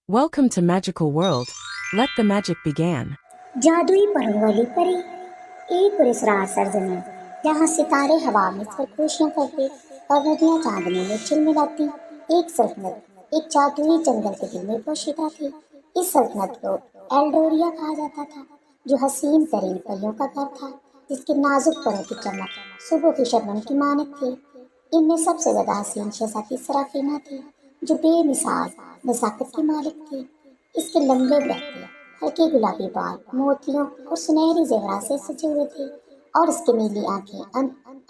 Welcome to Magical World. Let the magic begin. जादुई परों वाली परी। एक पुरस्कार सरजमी जहाँ सितारे हवा में सरगोशियाँ करते और नदियाँ चांदनी में चिलमिलाती। एक सल्तनत एक जादुई जंगल के दिल में पोशीदा थी। इस सल्तनत को एल्डोरिया कहा जाता था, जो हसीन तरीन परियों का घर था, जिसके नाजुक परों की चमक सुबह की शबनम की मानक थी। इनमें सबसे ज्यादा हसीन शहजादी सराफीना थी, जो बेमिसाल नजाकत की मालिक थी। इसके लंबे लहके हल्के गुलाबी बाल मोतियों और सुनहरी जेवरात से सजे हुए थे, और इसकी नीली आंखें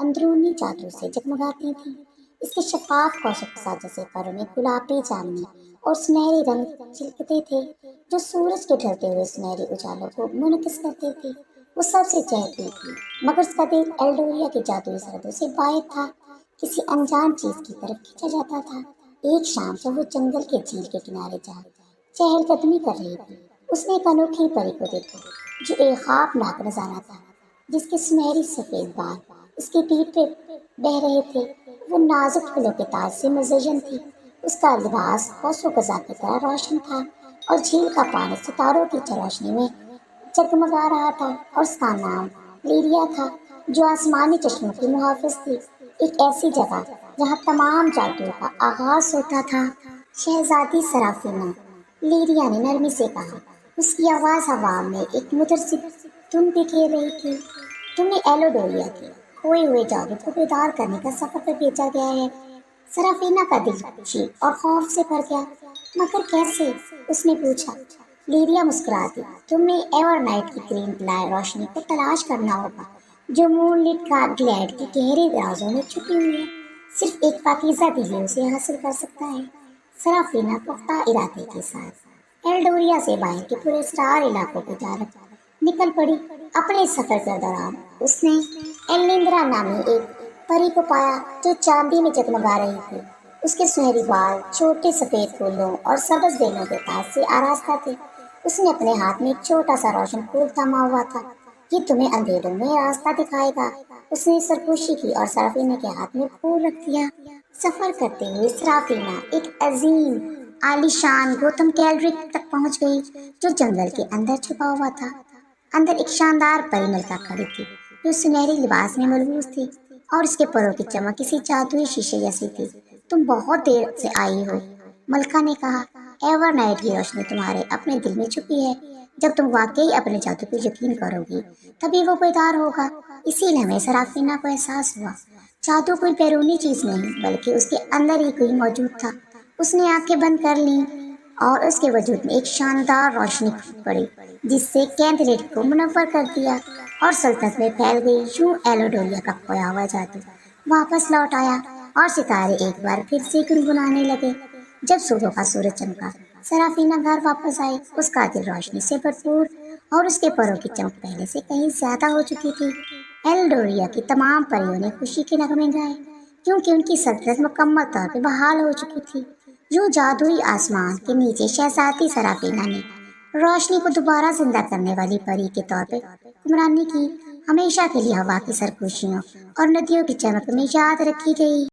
अंदरूनी जादू से जगमगाती थीं। इसके शफाफ कौशक साजे से परों में गुलाबी जामुनी और सुनहरे रंग झलकते थे, जो सूरज के ढलते हुए सुनहरे उजालों को मुनकिस करते थे। वो सबसे चहकती थी, मगर उसका दिल एल्डोरिया के जादुई सरहदों से बाहर था, किसी अनजान चीज की तरफ खींचा जाता था। एक शाम जब वो जंगल के झील के किनारे जा चहलकदमी कर रही थी, उसने एक अनोखी परी को देखा, जो एक ख्वाबनाक नजारा था। जिसके सुनहरी सफेद बाल उसकी पीठ पे बह रहे थे। वो नाजुक फूलों के ताज से मुज़य्यन थी। उसका लिबास कौसो कज़ा की तरह रोशन था, और झील का पानी सितारों की रोशनी में जगमगा रहा था। और उसका नाम लीरिया था, जो आसमानी चश्मों की मुहाफिज थी। एक ऐसी जगह जहाँ तमाम जादुओं का आगाज होता था। शहजादी सराफीना, लीरिया ने नरमी से कहा। उसकी आवाज हवा में एक मधुर सी धुन बिखेर रही थी। तुम्हें एलोडोरिया के खोए हुए जादू को बेदार करने का सफर पर भेजा गया है। सराफीना का दिल चीख और खौफ से भर गया। मगर कैसे? उसने पूछा। लीरिया मुस्कुरा दी। तुम्हें एवरनाइट की ग्रीन ब्लाइ रोशनी को तलाश करना होगा, जो मूनलिट का ग्लैड के गहरे राजों में छुपी हुई है। सिर्फ एक पाकीज़ा दिल उसे हासिल कर सकता है। सराफीना पुख्ता इरादे के साथ एल्डोरिया से बाहर के पूरे स्टार इलाकों की जानब निकल पड़ी। अपने सफर के दौरान उसने एलिंद्रा नामी एक परी को पाया, जो चांदी में जगमगा रही थी। उसके सुनहरी बाल छोटे सफेद फूलों और सब्ज बेलों के ताज से आरास्ता थे। उसने अपने हाथ में एक छोटा सा रोशन फूल थामा हुआ था। ये तुम्हें अंधेरों में रास्ता दिखाएगा। उसने सरगोशी की और सराफीना के हाथ में फूल रख दिया। सफर करते हुए सराफीना एक अजीम आलीशान गौतम कैलरिक तक पहुंच गई, जो जंगल के अंदर छुपा हुआ था। अंदर एक शानदार परिमलका खड़ी थी, जो सुनहरे लिबास में मलबूस थी, और उसके परों की चमक किसी जादुई शीशे जैसी थी। तुम बहुत देर से आई हो, मलका ने कहा। एवरनाइट की रोशनी तुम्हारे अपने दिल में छुपी है। जब तुम वाकई अपने जादू पर यकीन करोगी, तभी वो बेदार होगा। इसीलिए हमें सराफीना को एहसास हुआ, जादू कोई बैरूनी चीज नहीं, बल्कि उसके अंदर ही कोई मौजूद था। उसने आंखें बंद कर लीं, और उसके वजूद में एक शानदार रोशनी फूट पड़ी, जिससे कैंथलेट को मुनव्वर कर दिया, और सल्तनत में फैल गई। यूं एलोडोरिया का खोया हुआ जादू वापस लौट आया, और सितारे एक बार फिर से गुनगुनाने लगे। जब सुबह का सूरज चमका, सराफीना घर वापस आई। उसका दिल रोशनी से भरपूर, और उसके परों की चमक पहले से कहीं ज्यादा हो चुकी थी। एल्डोरिया की तमाम परियों ने खुशी के नगमे गाए, क्योंकि उनकी सल्तनत मुकम्मल तौर पर बहाल हो चुकी थी। यूं जादुई आसमान के नीचे शहजादी सराफीना ने रोशनी को दोबारा जिंदा करने वाली परी के तौर पर हुक्मरानी की। हमेशा के लिए हवा की सरगोशियों और नदियों की चमक में याद रखी गई।